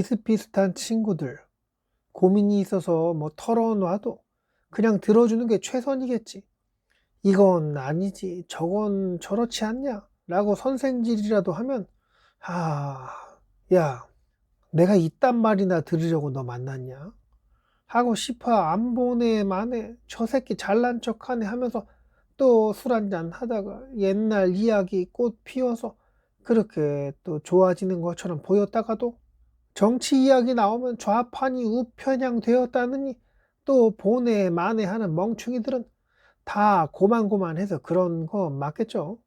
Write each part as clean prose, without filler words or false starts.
비슷비슷한 친구들, 고민이 있어서 뭐 털어놔도 그냥 들어주는 게 최선이겠지. 이건 아니지, 저건 저렇지 않냐? 라고 선생질이라도 하면, 아, 야, 내가 이딴 말이나 들으려고 너 만났냐? 하고 싶어 안 보내 마네. 저 새끼 잘난 척하네 하면서 또 술 한잔 하다가 옛날 이야기 꽃 피워서 그렇게 또 좋아지는 것처럼 보였다가도 정치 이야기 나오면 좌판이 우편향 되었다느니 또 보내 마네 하는 멍충이들은 다 고만고만해서 그런 거 맞겠죠.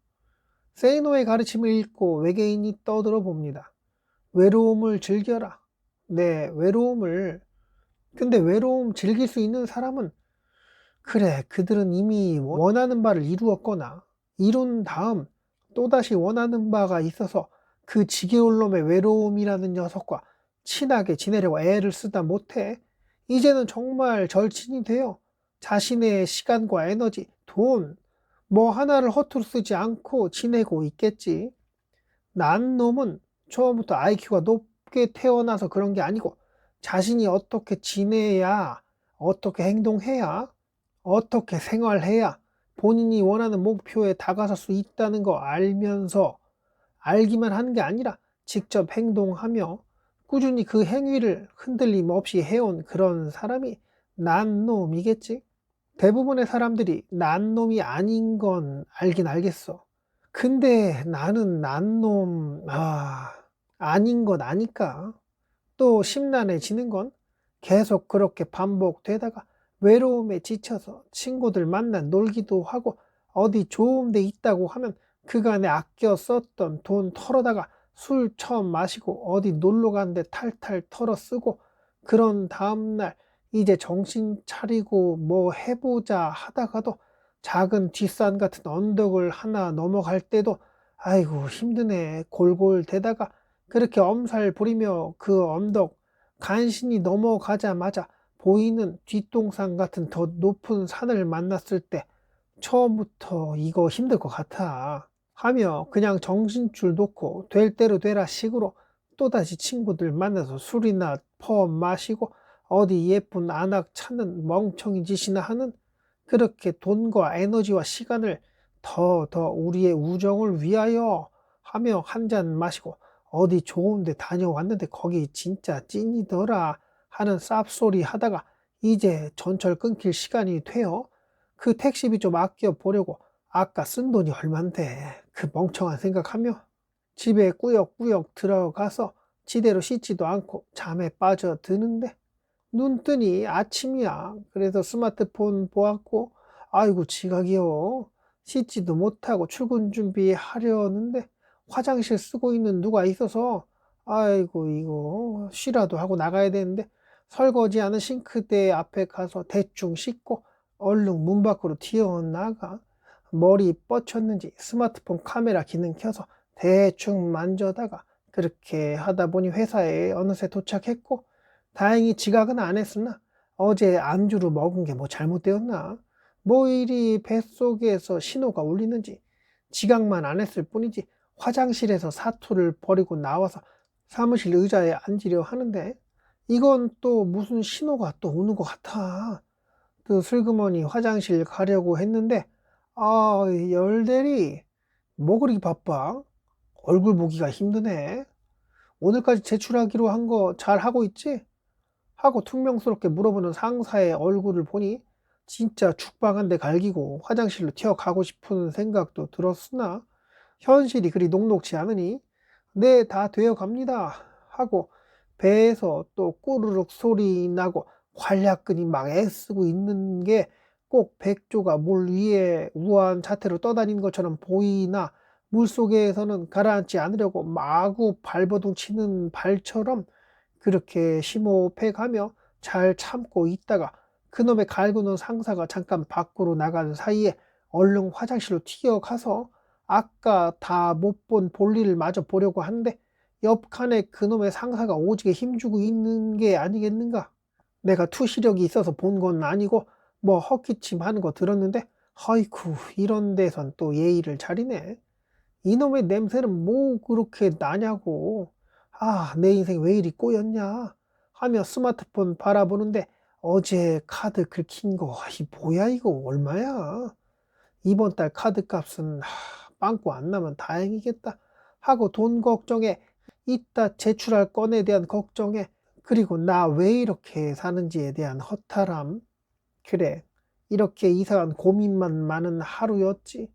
세이노의 가르침을 읽고 외계인이 떠들어 봅니다. 외로움을 즐겨라. 네, 외로움을. 근데 외로움 즐길 수 있는 사람은, 그래, 그들은 이미 원하는 바를 이루었거나 이룬 다음 또다시 원하는 바가 있어서 그 지게울 놈의 외로움이라는 녀석과 친하게 지내려고 애를 쓰다 못해 이제는 정말 절친이 되어 자신의 시간과 에너지, 돈, 뭐 하나를 허투루 쓰지 않고 지내고 있겠지. 난 놈은 처음부터 IQ가 높게 태어나서 그런 게 아니고 자신이 어떻게 지내야, 어떻게 행동해야, 어떻게 생활해야 본인이 원하는 목표에 다가설 수 있다는 거 알면서 알기만 하는 게 아니라 직접 행동하며 꾸준히 그 행위를 흔들림 없이 해온 그런 사람이 난 놈이겠지. 대부분의 사람들이 난 놈이 아닌 건 알긴 알겠어. 근데 나는 난 놈, 아닌 건 아니까. 또 심란해지는 건 계속 그렇게 반복되다가 외로움에 지쳐서 친구들 만나 놀기도 하고 어디 좋은 데 있다고 하면 그간에 아껴 썼던 돈 털어다가 술 처음 마시고 어디 놀러 갔는데 탈탈 털어 쓰고 그런 다음날 이제 정신 차리고 뭐 해보자 하다가도 작은 뒷산 같은 언덕을 하나 넘어갈 때도 아이고 힘드네 골골 대다가 그렇게 엄살 부리며 그 언덕 간신히 넘어가자마자 보이는 뒷동산 같은 더 높은 산을 만났을 때 처음부터 이거 힘들 것 같아 하며 그냥 정신줄 놓고 될 대로 되라 식으로 또다시 친구들 만나서 술이나 퍼 마시고 어디 예쁜 안악 찾는 멍청이 짓이나 하는, 그렇게 돈과 에너지와 시간을 더 우리의 우정을 위하여 하며 한 잔 마시고 어디 좋은 데 다녀왔는데 거기 진짜 찐이더라 하는 쌉소리 하다가 이제 전철 끊길 시간이 되어 그 택시비 좀 아껴 보려고 아까 쓴 돈이 얼만데 그 멍청한 생각하며 집에 꾸역꾸역 들어가서 지대로 씻지도 않고 잠에 빠져드는데 눈 뜨니 아침이야. 그래서 스마트폰 보았고 아이고 지각이요. 씻지도 못하고 출근 준비하려는데 화장실 쓰고 있는 누가 있어서 아이고 이거 쉬라도 하고 나가야 되는데 설거지하는 싱크대 앞에 가서 대충 씻고 얼른 문 밖으로 튀어나가 머리 뻗쳤는지 스마트폰 카메라 기능 켜서 대충 만져다가 그렇게 하다 보니 회사에 어느새 도착했고 다행히 지각은 안 했으나 어제 안주로 먹은 게 뭐 잘못되었나? 뭐 이리 뱃속에서 신호가 울리는지 지각만 안 했을 뿐이지 화장실에서 사투를 벌이고 나와서 사무실 의자에 앉으려 하는데 이건 또 무슨 신호가 또 오는 것 같아. 그 슬그머니 화장실 가려고 했는데 열대리 뭐 그리 바빠? 얼굴 보기가 힘드네. 오늘까지 제출하기로 한 거 잘 하고 있지? 하고 퉁명스럽게 물어보는 상사의 얼굴을 보니 진짜 죽방한 데 갈기고 화장실로 튀어가고 싶은 생각도 들었으나 현실이 그리 녹록지 않으니 네, 다 되어 갑니다 하고 배에서 또 꾸르륵 소리 나고 관략근이 막 애쓰고 있는 게 꼭 백조가 물 위에 우아한 자태로 떠다니는 것처럼 보이나 물속에서는 가라앉지 않으려고 마구 발버둥 치는 발처럼 그렇게 심호흡해가며 잘 참고 있다가 그놈의 갈구는 상사가 잠깐 밖으로 나간 사이에 얼른 화장실로 튀어가서 아까 다 못 본 볼일을 마저 보려고 하는데 옆칸에 그놈의 상사가 오지게 힘주고 있는 게 아니겠는가. 내가 투시력이 있어서 본 건 아니고 뭐 헛기침 하는 거 들었는데 아이쿠 이런 데선 또 예의를 차리네. 이놈의 냄새는 뭐 그렇게 나냐고. 아, 내 인생 왜 이리 꼬였냐 하며 스마트폰 바라보는데 어제 카드 긁힌 거, 이 뭐야 이거 얼마야? 이번 달 카드 값은 빵꾸 안 나면 다행이겠다 하고 돈 걱정에 이따 제출할 건에 대한 걱정에 그리고 나 왜 이렇게 사는지에 대한 허탈함. 그래, 이렇게 이상한 고민만 많은 하루였지.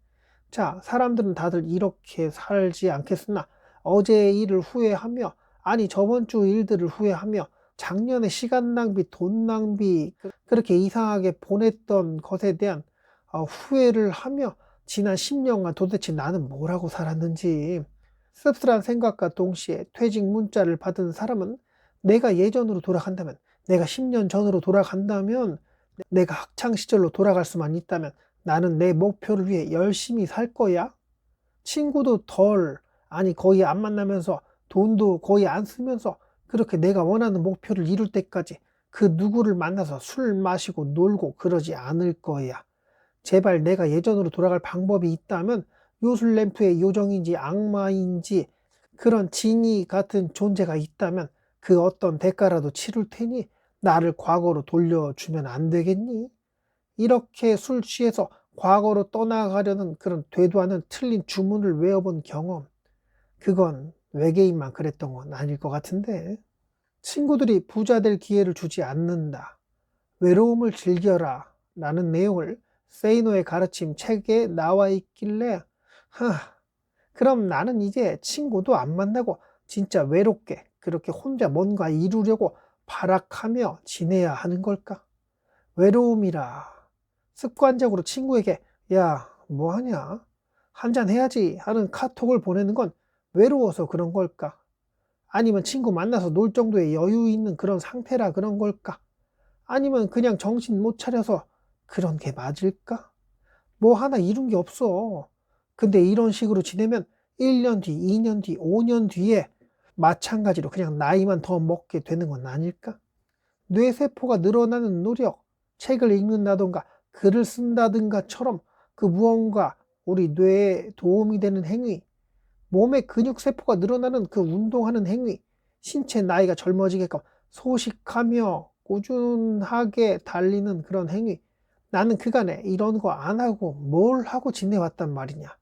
자, 사람들은 다들 이렇게 살지 않겠으나 어제의 일을 후회하며 아니 저번 주 일들을 후회하며 작년에 시간 낭비, 돈 낭비 그렇게 이상하게 보냈던 것에 대한 후회를 하며 지난 10년간 도대체 나는 뭘 하고 살았는지 씁쓸한 생각과 동시에 퇴직 문자를 받은 사람은 내가 예전으로 돌아간다면 내가 10년 전으로 돌아간다면 내가 학창 시절로 돌아갈 수만 있다면 나는 내 목표를 위해 열심히 살 거야. 친구도 아니 거의 안 만나면서 돈도 거의 안 쓰면서 그렇게 내가 원하는 목표를 이룰 때까지 그 누구를 만나서 술 마시고 놀고 그러지 않을 거야. 제발 내가 예전으로 돌아갈 방법이 있다면 요술램프의 요정인지 악마인지 그런 지니 같은 존재가 있다면 그 어떤 대가라도 치를 테니 나를 과거로 돌려주면 안 되겠니? 이렇게 술 취해서 과거로 떠나가려는 그런 되도 않은 틀린 주문을 외워본 경험. 그건 외계인만 그랬던 건 아닐 것 같은데. 친구들이 부자 될 기회를 주지 않는다. 외로움을 즐겨라. 라는 내용을 세이노의 가르침 책에 나와 있길래, 그럼 나는 이제 친구도 안 만나고 진짜 외롭게 그렇게 혼자 뭔가 이루려고 발악하며 지내야 하는 걸까? 외로움이라. 습관적으로 친구에게 야, 뭐 하냐? 한잔 해야지 하는 카톡을 보내는 건 외로워서 그런 걸까? 아니면 친구 만나서 놀 정도의 여유 있는 그런 상태라 그런 걸까? 아니면 그냥 정신 못 차려서 그런 게 맞을까? 뭐 하나 이룬 게 없어. 근데 이런 식으로 지내면 1년 뒤, 2년 뒤, 5년 뒤에 마찬가지로 그냥 나이만 더 먹게 되는 건 아닐까? 뇌세포가 늘어나는 노력, 책을 읽는다던가 글을 쓴다든가처럼 그 무언가 우리 뇌에 도움이 되는 행위, 몸의 근육세포가 늘어나는 그 운동하는 행위, 신체 나이가 젊어지게끔 소식하며 꾸준하게 달리는 그런 행위. 나는 그간에 이런 거 안 하고 뭘 하고 지내왔단 말이냐.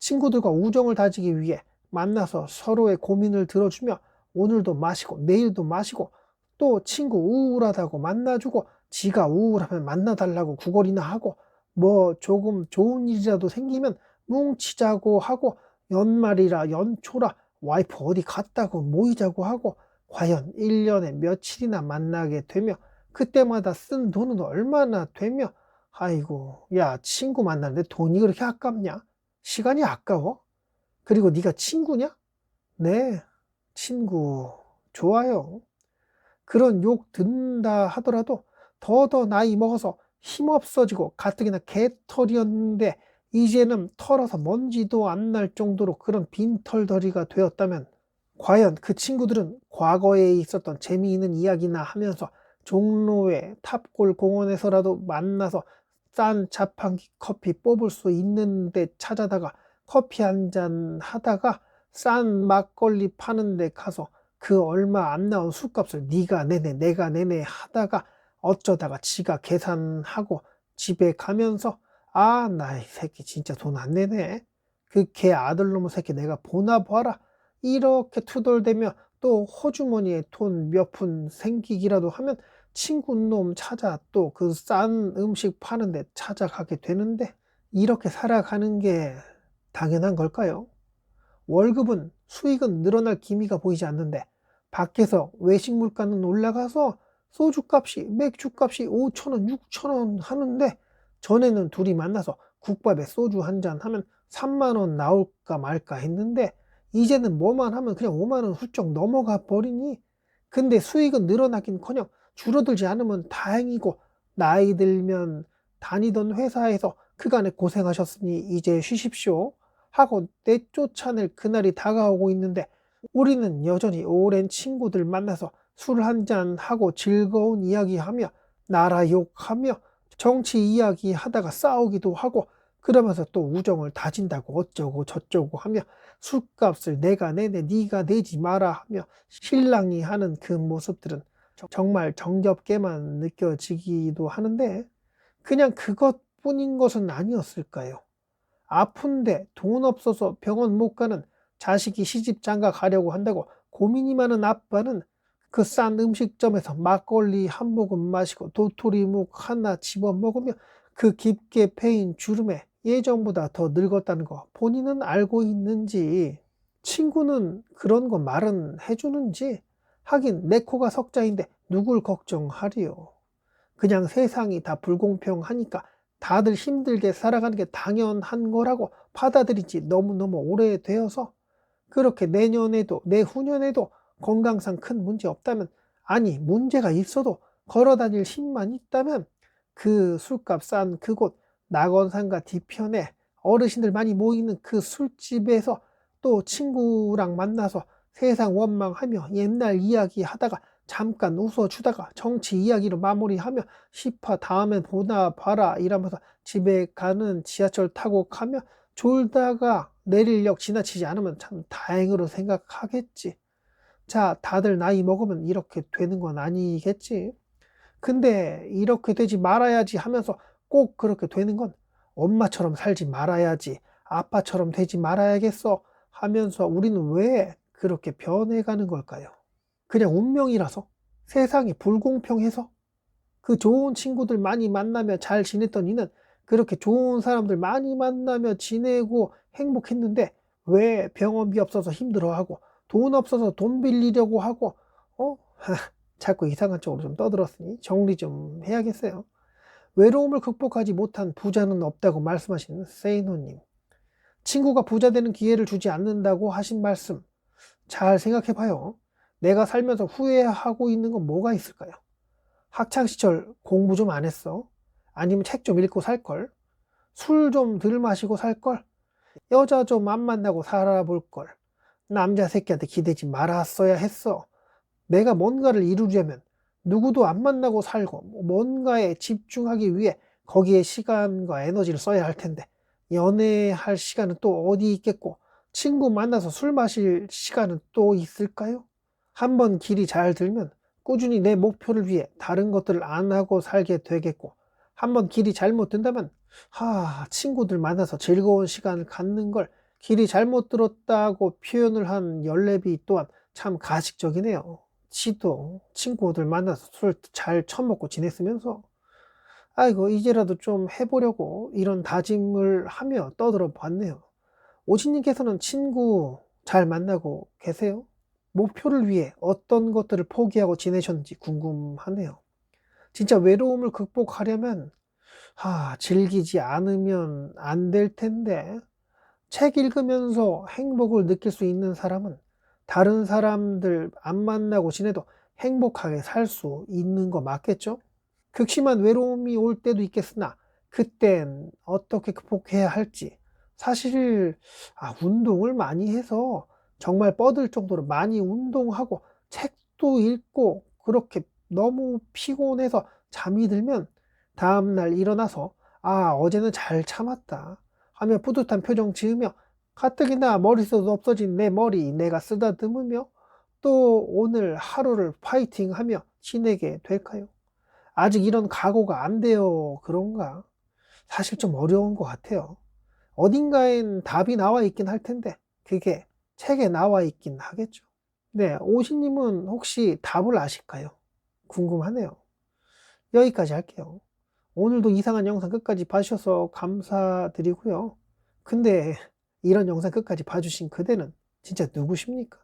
친구들과 우정을 다지기 위해 만나서 서로의 고민을 들어주며 오늘도 마시고 내일도 마시고 또 친구 우울하다고 만나주고 지가 우울하면 만나달라고 구걸이나 하고 뭐 조금 좋은 일이라도 생기면 뭉치자고 하고 연말이라 연초라 와이프 어디 갔다고 모이자고 하고 과연 1년에 며칠이나 만나게 되며 그때마다 쓴 돈은 얼마나 되며 아이고 야 친구 만나는데 돈이 그렇게 아깝냐? 시간이 아까워? 그리고 네가 친구냐? 네, 친구 좋아요. 그런 욕 듣는다 하더라도 더더 나이 먹어서 힘없어지고 가뜩이나 개털이었는데 이제는 털어서 먼지도 안 날 정도로 그런 빈털터리가 되었다면 과연 그 친구들은 과거에 있었던 재미있는 이야기나 하면서 종로의 탑골 공원에서라도 만나서 싼 자판기 커피 뽑을 수 있는데 찾아다가 커피 한 잔 하다가 싼 막걸리 파는 데 가서 그 얼마 안 나온 술값을 네가 내내 내가 내내 하다가 어쩌다가 지가 계산하고 집에 가면서 아, 나 이 새끼 진짜 돈 안 내네. 그 걔 아들놈의 새끼 내가 보나 봐라. 이렇게 투덜대며 또 호주머니에 돈 몇 푼 생기기라도 하면 친구놈 찾아 또 그 싼 음식 파는데 찾아가게 되는데 이렇게 살아가는 게 당연한 걸까요? 월급은 수익은 늘어날 기미가 보이지 않는데 밖에서 외식 물가는 올라가서 소주값이 맥주값이 5,000원, 6,000원 하는데 전에는 둘이 만나서 국밥에 소주 한 잔 하면 3만 원 나올까 말까 했는데 이제는 뭐만 하면 그냥 5만 원 훌쩍 넘어가 버리니 근데 수익은 늘어나긴커녕 줄어들지 않으면 다행이고 나이 들면 다니던 회사에서 그간에 고생하셨으니 이제 쉬십시오 하고 내쫓아낼 그날이 다가오고 있는데 우리는 여전히 오랜 친구들 만나서 술 한잔 하고 즐거운 이야기하며 나라 욕하며 정치 이야기 하다가 싸우기도 하고 그러면서 또 우정을 다진다고 어쩌고 저쩌고 하며 술값을 내가 내네 네가 내지 마라 하며 신랑이 하는 그 모습들은 정말 정겹게만 느껴지기도 하는데, 그냥 그것뿐인 것은 아니었을까요? 아픈데 돈 없어서 병원 못 가는 자식이 시집 장가 가려고 한다고 고민이 많은 아빠는 그 싼 음식점에서 막걸리 한 모금 마시고 도토리묵 하나 집어 먹으며 그 깊게 패인 주름에 예전보다 더 늙었다는 거 본인은 알고 있는지, 친구는 그런 거 말은 해주는지, 하긴 내 코가 석자인데 누굴 걱정하리요. 그냥 세상이 다 불공평하니까 다들 힘들게 살아가는 게 당연한 거라고 받아들이지 너무너무 오래되어서, 그렇게 내년에도 내후년에도 건강상 큰 문제 없다면, 아니 문제가 있어도 걸어 다닐 힘만 있다면 그 술값 싼 그곳 낙원상가 뒤편에 어르신들 많이 모이는 그 술집에서 또 친구랑 만나서 세상 원망하며 옛날 이야기 하다가 잠깐 웃어주다가 정치 이야기로 마무리하며 10화 다음엔 보나 봐라 이러면서 집에 가는 지하철 타고 가며 졸다가 내릴 역 지나치지 않으면 참 다행으로 생각하겠지. 자, 다들 나이 먹으면 이렇게 되는 건 아니겠지. 근데 이렇게 되지 말아야지 하면서 꼭 그렇게 되는 건, 엄마처럼 살지 말아야지, 아빠처럼 되지 말아야겠어 하면서 우리는 왜 그렇게 변해가는 걸까요? 그냥 운명이라서? 세상이 불공평해서? 그 좋은 친구들 많이 만나며 잘 지냈던 이는 그렇게 좋은 사람들 많이 만나며 지내고 행복했는데 왜 병원비 없어서 힘들어하고 돈 없어서 돈 빌리려고 하고, 어? 자꾸 이상한 쪽으로 좀 떠들었으니 정리 좀 해야겠어요. 외로움을 극복하지 못한 부자는 없다고 말씀하시는 세이노님. 친구가 부자 되는 기회를 주지 않는다고 하신 말씀 잘 생각해봐요. 내가 살면서 후회하고 있는 건 뭐가 있을까요? 학창시절 공부 좀 안 했어? 아니면 책 좀 읽고 살걸? 술 좀 덜 마시고 살걸? 여자 좀 안 만나고 살아볼걸? 남자 새끼한테 기대지 말았어야 했어. 내가 뭔가를 이루려면 누구도 안 만나고 살고 뭔가에 집중하기 위해 거기에 시간과 에너지를 써야 할 텐데, 연애할 시간은 또 어디 있겠고 친구 만나서 술 마실 시간은 또 있을까요? 한번 길이 잘 들면 꾸준히 내 목표를 위해 다른 것들을 안 하고 살게 되겠고, 한번 길이 잘못 든다면 친구들 만나서 즐거운 시간을 갖는 걸 길이 잘못 들었다고 표현을 한 열내비 또한 참 가식적이네요. 지도 친구들 만나서 술 잘 처먹고 지냈으면서 아이고 이제라도 좀 해보려고 이런 다짐을 하며 떠들어 봤네요. 오진님께서는 친구 잘 만나고 계세요? 목표를 위해 어떤 것들을 포기하고 지내셨는지 궁금하네요. 진짜 외로움을 극복하려면 즐기지 않으면 안 될 텐데, 책 읽으면서 행복을 느낄 수 있는 사람은 다른 사람들 안 만나고 지내도 행복하게 살 수 있는 거 맞겠죠? 극심한 외로움이 올 때도 있겠으나 그땐 어떻게 극복해야 할지, 사실 운동을 많이 해서 정말 뻗을 정도로 많이 운동하고 책도 읽고 그렇게 너무 피곤해서 잠이 들면 다음날 일어나서 어제는 잘 참았다 하며 뿌듯한 표정 지으며 가뜩이나 머릿속 없어진 내 머리 내가 쓰다듬으며 또 오늘 하루를 파이팅하며 지내게 될까요? 아직 이런 각오가 안 돼요. 그런가? 사실 좀 어려운 것 같아요. 어딘가엔 답이 나와 있긴 할 텐데 그게 책에 나와 있긴 하겠죠. 네, 오시님은 혹시 답을 아실까요? 궁금하네요. 여기까지 할게요. 오늘도 이상한 영상 끝까지 봐주셔서 감사드리고요. 근데 이런 영상 끝까지 봐주신 그대는 진짜 누구십니까?